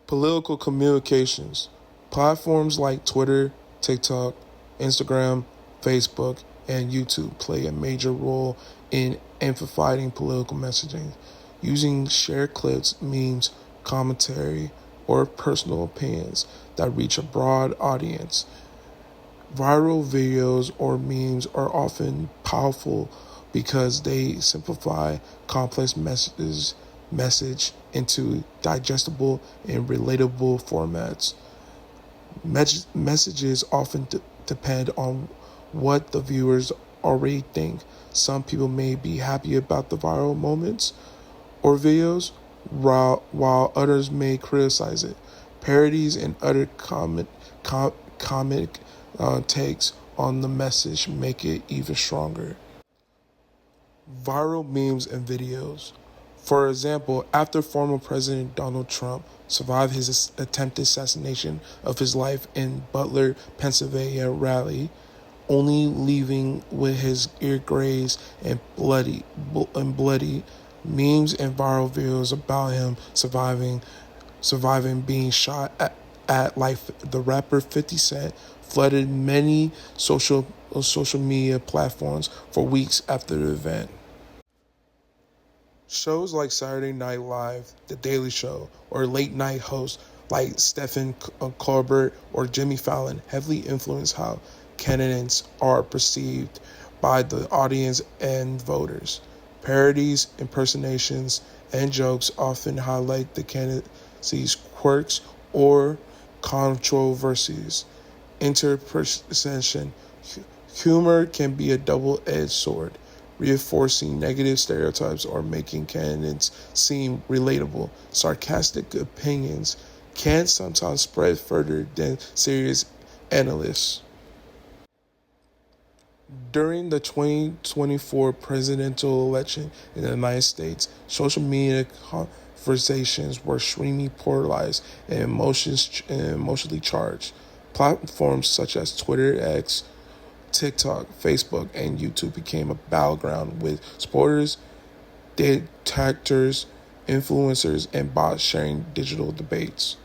Political communications. Platforms like Twitter, TikTok, Instagram, Facebook, and YouTube play a major role in amplifying political messaging. Using shared clips, memes, commentary, or personal opinions that reach a broad audience. Viral videos or memes are often powerful because they simplify complex message into digestible and relatable formats. Messages often depend on what the viewers already think. Some people may be happy about the viral moments or videos, while others may criticize it. Parodies and other comic takes on the message make it even stronger. Viral memes and videos. For example, after former President Donald Trump survived his attempted assassination of his life in Butler, Pennsylvania rally, only leaving with his ear grazed and bloody, memes and viral videos about him surviving being shot at like the rapper 50 Cent flooded many social media platforms for weeks after the event. Shows like Saturday Night Live, The Daily Show, or late night hosts like Stephen Colbert or Jimmy Fallon heavily influence how candidates are perceived by the audience and voters. Parodies, impersonations, and jokes often highlight the candidate's quirks or controversies. Interpretation. Humor can be a double-edged sword, reinforcing negative stereotypes or making candidates seem relatable. Sarcastic opinions can sometimes spread further than serious analysis. During the 2024 presidential election in the United States, social media conversations were extremely polarized and emotionally charged. Platforms such as Twitter, X, TikTok, Facebook, and YouTube became a battleground with supporters, detractors, influencers, and bots sharing digital debates.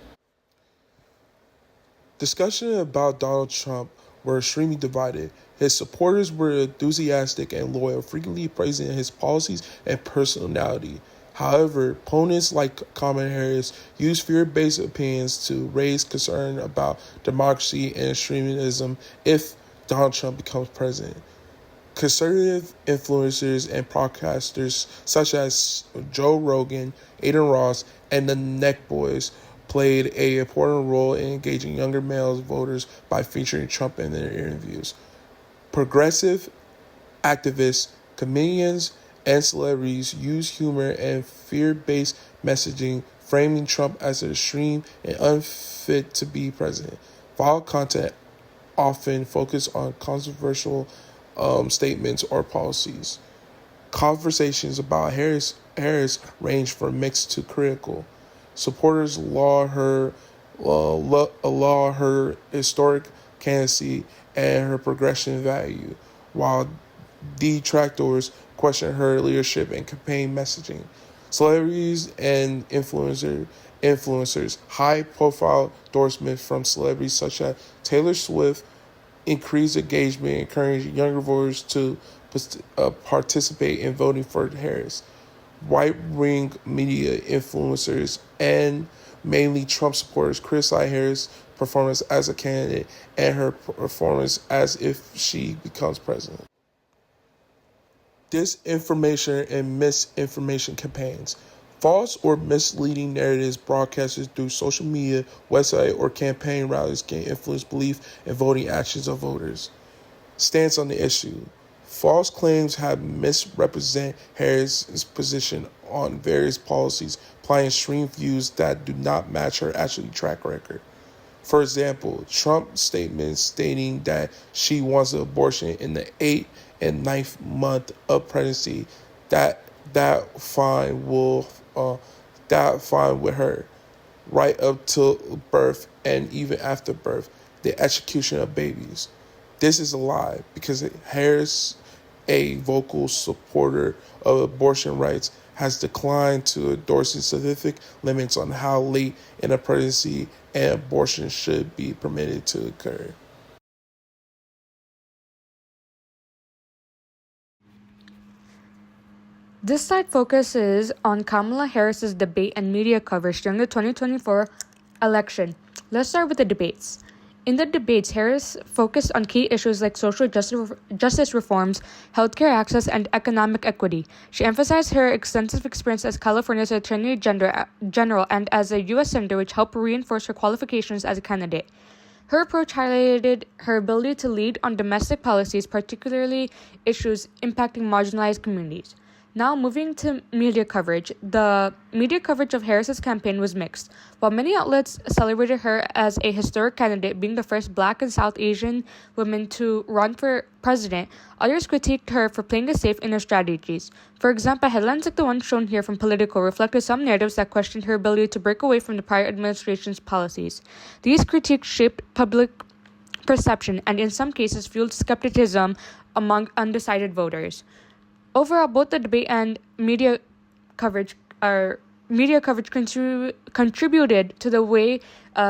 Discussion about Donald Trump were extremely divided. His supporters were enthusiastic and loyal, frequently praising his policies and personality. However, opponents like Kamala Harris used fear-based opinions to raise concern about democracy and extremism if Donald Trump becomes president. Conservative influencers and podcasters such as Joe Rogan, Adin Ross, and the Neck Boys played an important role in engaging younger male voters by featuring Trump in their interviews. Progressive activists, comedians, and celebrities use humor and fear-based messaging, framing Trump as extreme and unfit to be president. Viral content often focus on controversial statements or policies. Conversations about Harris range from mixed to critical. Supporters laud her historic candidacy and her progression value, while detractors question her leadership and campaign messaging. Celebrities and influencers, high-profile endorsements from celebrities such as Taylor Swift, increase engagement, encouraging younger voters to participate in voting for Harris. Right-wing media influencers and mainly Trump supporters criticize Harris' performance as a candidate and her performance as if she becomes president. Disinformation and misinformation campaigns. False or misleading narratives broadcasted through social media, website, or campaign rallies can influence belief and voting actions of voters. Stance on the issue. False claims have misrepresented Harris' position on various policies, applying extreme views that do not match her actual track record. For example, Trump's statements stating that she wants an abortion in the 8th and 9th month of pregnancy, that fine with her, right up to birth and even after birth, the execution of babies. This is a lie because Harris a vocal supporter of abortion rights, has declined to endorse specific limits on how late in a pregnancy an abortion should be permitted to occur. This slide focuses on Kamala Harris's debate and media coverage during the 2024 election. Let's start with the debates. In the debates, Harris focused on key issues like social justice reforms, healthcare access, and economic equity. She emphasized her extensive experience as California's Attorney General and as a U.S. Senator, which helped reinforce her qualifications as a candidate. Her approach highlighted her ability to lead on domestic policies, particularly issues impacting marginalized communities. Now, moving to media coverage. The media coverage of Harris's campaign was mixed. While many outlets celebrated her as a historic candidate, being the first Black and South Asian woman to run for president, others critiqued her for playing it safe in her strategies. For example, headlines like the one shown here from Politico reflected some narratives that questioned her ability to break away from the prior administration's policies. These critiques shaped public perception and, in some cases, fueled skepticism among undecided voters. Overall, both the debate and media coverage contributed to the way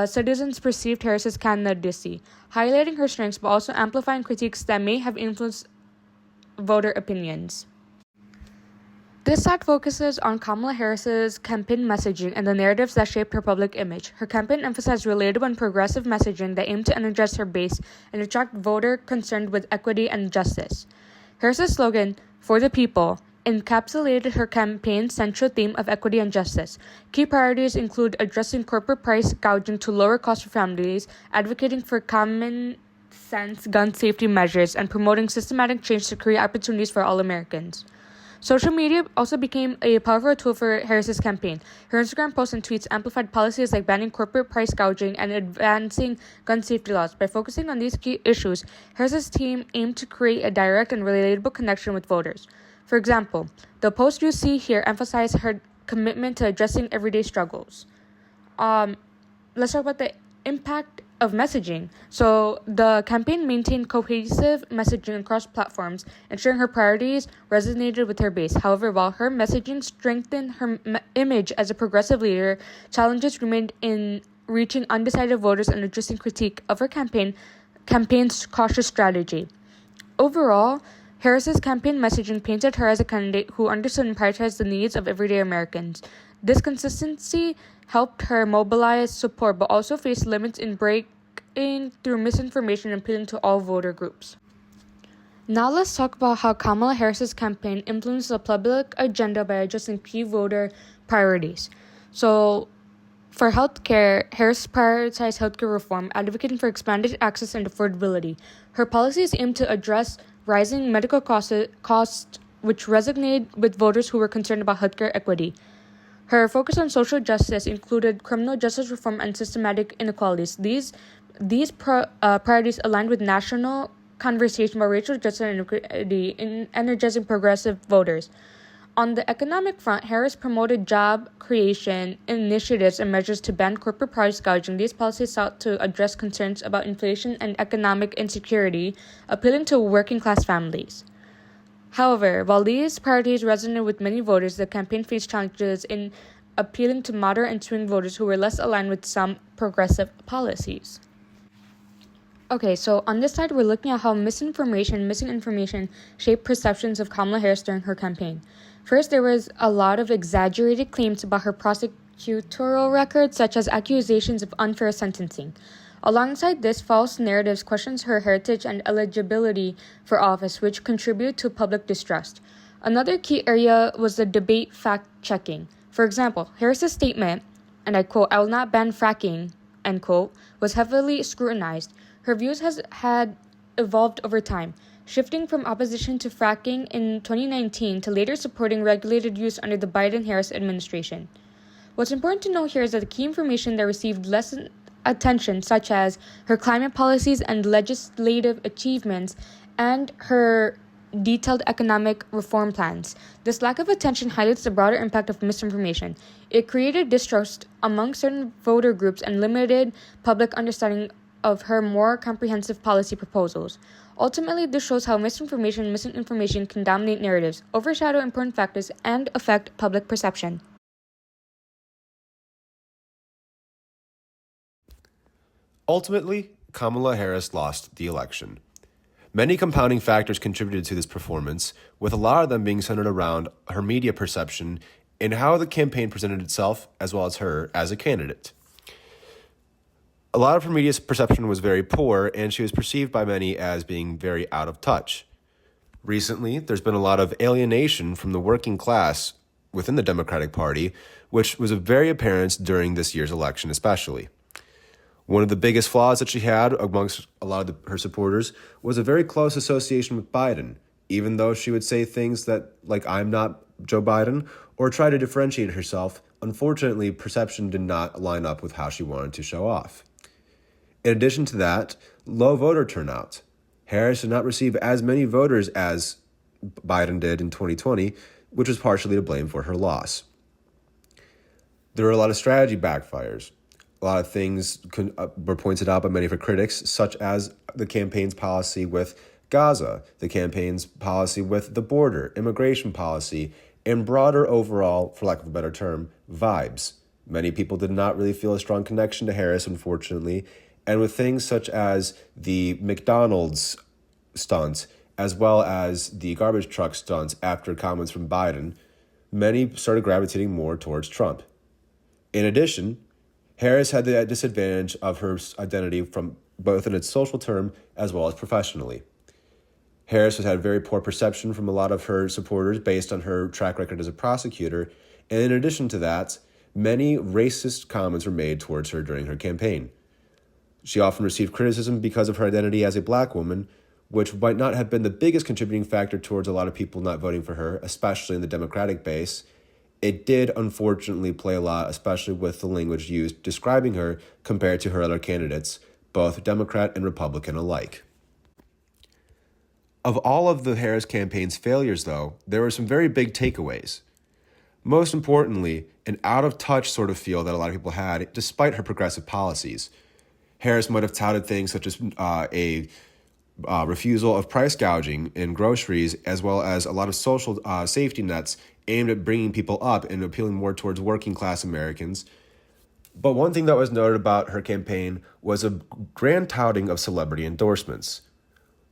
citizens perceived Harris's candidacy, highlighting her strengths but also amplifying critiques that may have influenced voter opinions. This slide focuses on Kamala Harris's campaign messaging and the narratives that shaped her public image. Her campaign emphasized relatable and progressive messaging that aimed to energize her base and attract voters concerned with equity and justice. Harris's slogan, "For the People," encapsulated her campaign's central theme of equity and justice. Key priorities include addressing corporate price gouging to lower costs for families, advocating for common sense gun safety measures, and promoting systematic change to create opportunities for all Americans. Social media also became a powerful tool for Harris's campaign. Her Instagram posts and tweets amplified policies like banning corporate price gouging and advancing gun safety laws. By focusing on these key issues, Harris's team aimed to create a direct and relatable connection with voters. For example, the post you see here emphasized her commitment to addressing everyday struggles. Let's talk about the impact of messaging. So the campaign maintained cohesive messaging across platforms, ensuring her priorities resonated with her base. However, while her messaging strengthened her image as a progressive leader, challenges remained in reaching undecided voters and addressing critique of her campaign's cautious strategy. Overall, Harris's campaign messaging painted her as a candidate who understood and prioritized the needs of everyday Americans. This consistency helped her mobilize support, but also faced limits in breaking through misinformation and appealing to all voter groups. Now let's talk about how Kamala Harris's campaign influenced the public agenda by addressing key voter priorities. So, for healthcare, Harris prioritized healthcare reform, advocating for expanded access and affordability. Her policies aimed to address rising medical costs, which resonated with voters who were concerned about healthcare equity. Her focus on social justice included criminal justice reform and systematic inequalities. These priorities aligned with national conversation about racial justice and inequality in energizing progressive voters. On the economic front, Harris promoted job creation initiatives and measures to ban corporate price gouging. These policies sought to address concerns about inflation and economic insecurity, appealing to working-class families. However, while these priorities resonated with many voters, the campaign faced challenges in appealing to moderate and swing voters who were less aligned with some progressive policies. Okay, so on this slide, we're looking at how missing information shaped perceptions of Kamala Harris during her campaign. First, there was a lot of exaggerated claims about her prosecutorial record, such as accusations of unfair sentencing. Alongside this, false narratives questions her heritage and eligibility for office, which contribute to public distrust. Another key area was the debate fact-checking. For example, Harris's statement, and I quote, "I will not ban fracking," end quote, was heavily scrutinized. Her views had evolved over time, shifting from opposition to fracking in 2019 to later supporting regulated use under the Biden-Harris administration. What's important to note here is that the key information that received less attention, such as her climate policies and legislative achievements, and her detailed economic reform plans. This lack of attention highlights the broader impact of misinformation. It created distrust among certain voter groups and limited public understanding of her more comprehensive policy proposals. Ultimately, this shows how misinformation and misinformation can dominate narratives, overshadow important factors, and affect public perception. Ultimately, Kamala Harris lost the election. Many compounding factors contributed to this performance, with a lot of them being centered around her media perception and how the campaign presented itself, as well as her as a candidate. A lot of her media perception was very poor, and she was perceived by many as being very out of touch. Recently, there's been a lot of alienation from the working class within the Democratic Party, which was very apparent during this year's election especially. One of the biggest flaws that she had amongst a lot of her supporters was a very close association with Biden, even though she would say things that, like, I'm not Joe Biden, or try to differentiate herself. Unfortunately, perception did not line up with how she wanted to show off. In addition to that, low voter turnout. Harris did not receive as many voters as Biden did in 2020, which was partially to blame for her loss. There were a lot of strategy backfires. A lot of things were pointed out by many of her critics, such as the campaign's policy with Gaza, the campaign's policy with the border, immigration policy, and broader overall, for lack of a better term, vibes. Many people did not really feel a strong connection to Harris, unfortunately, and with things such as the McDonald's stunts, as well as the garbage truck stunts after comments from Biden, many started gravitating more towards Trump. In addition, Harris had the disadvantage of her identity from both in its social term as well as professionally. Harris has had very poor perception from a lot of her supporters based on her track record as a prosecutor, and in addition to that, many racist comments were made towards her during her campaign. She often received criticism because of her identity as a black woman, which might not have been the biggest contributing factor towards a lot of people not voting for her, especially in the Democratic base. It did unfortunately play a lot, especially with the language used describing her compared to her other candidates, both Democrat and Republican alike. Of all of the Harris campaign's failures, though, there were some very big takeaways. Most importantly, an out-of-touch sort of feel that a lot of people had, despite her progressive policies. Harris might have touted things such as a refusal of price gouging in groceries, as well as a lot of social safety nets aimed at bringing people up and appealing more towards working class Americans. But one thing that was noted about her campaign was a grand touting of celebrity endorsements.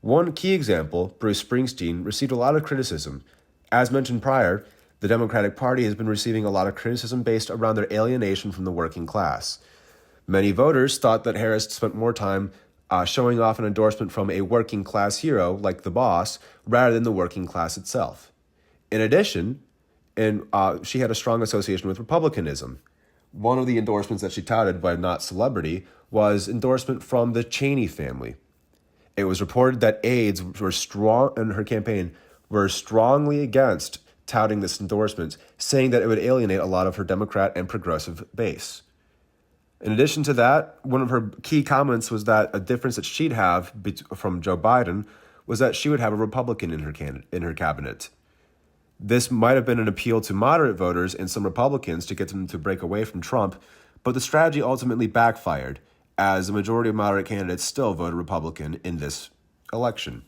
One key example, Bruce Springsteen, received a lot of criticism. As mentioned prior, the Democratic Party has been receiving a lot of criticism based around their alienation from the working class. Many voters thought that Harris spent more time showing off an endorsement from a working class hero like the boss rather than the working class itself. In addition, she had a strong association with republicanism. One of the endorsements that she touted, but not celebrity, was endorsement from the Cheney family. It was reported that aides were strong in her campaign, were strongly against touting this endorsement, saying that it would alienate a lot of her Democrat and progressive base. In addition to that, one of her key comments was that a difference that she'd have from Joe Biden was that she would have a Republican in her cabinet. This might have been an appeal to moderate voters and some Republicans to get them to break away from Trump, but the strategy ultimately backfired, as the majority of moderate candidates still voted Republican in this election.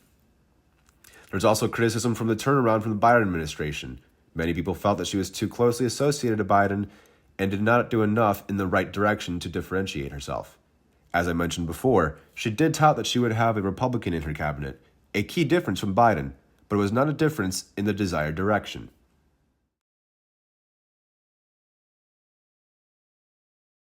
There's also criticism from the turnaround from the Biden administration. Many people felt that she was too closely associated to Biden and did not do enough in the right direction to differentiate herself. As I mentioned before, she did tout that she would have a Republican in her cabinet, a key difference from Biden, but it was not a difference in the desired direction.